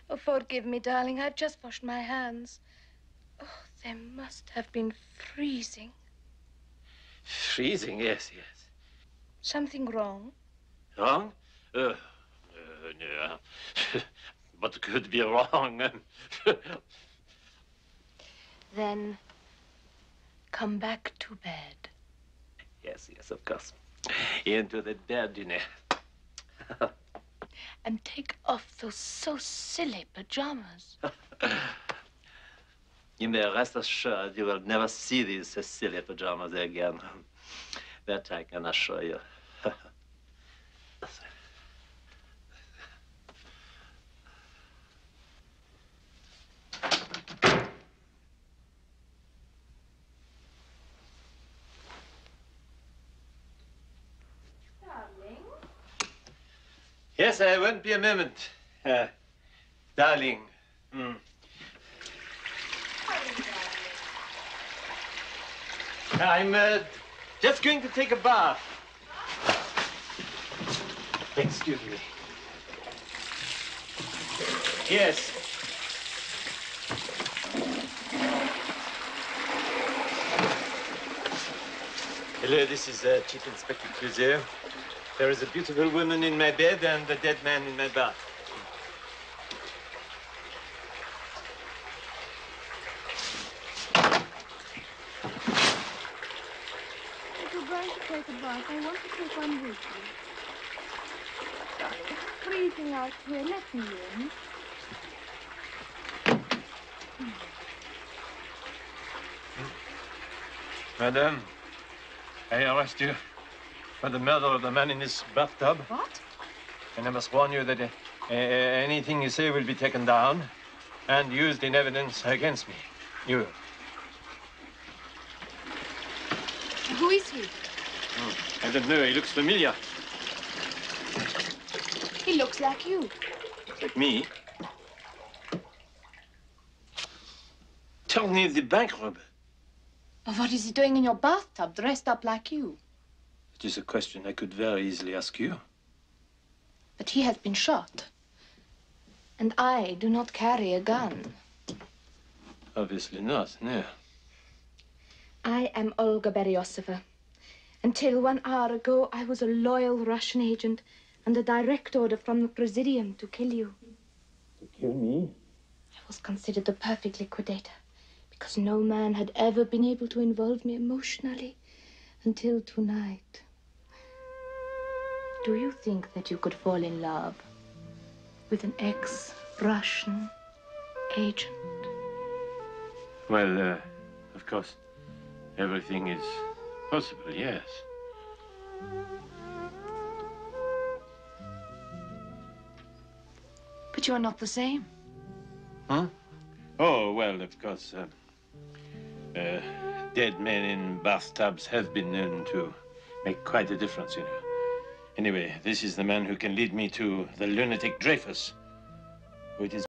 Oh, forgive me, darling. I've just washed my hands. Oh, they must have been freezing. Freezing? Yes, yes. Something wrong? Wrong? No. What could be wrong? Then come back to bed. Yes, yes, of course. Into the bed, you know. And take off those so silly pajamas. You may rest assured you will never see these silly pajamas again. That I can assure you. Darling? Yes, I won't be a moment. Darling. I'm just going to take a bath. Excuse me. Yes. Hello, this is Chief Inspector Clouseau. There is a beautiful woman in my bed and a dead man in my bath. If you're going to take a bath, I want to take one with you. Darling, it's freezing out here. Let me in. Madame, I arrest you for the murder of the man in this bathtub. What? And I must warn you that anything you say will be taken down and used in evidence against me. You. Who is he? I don't know. He looks familiar. He looks like you. Like me? Tell me the bank robber. But what is he doing in your bathtub, dressed up like you? It is a question I could very easily ask you. But he has been shot. And I do not carry a gun. Obviously not, no. I am Olga Beryosova. Until 1 hour ago, I was a loyal Russian agent under direct order from the Presidium to kill you. To kill me? I was considered the perfect liquidator because no man had ever been able to involve me emotionally until tonight. Do you think that you could fall in love with an ex-Russian agent? Well, of course, everything is possible, yes. But you are not the same. Huh? Oh, well, of course, dead men in bathtubs have been known to make quite a difference, you know. Anyway, this is the man who can lead me to the lunatic Dreyfus, who it is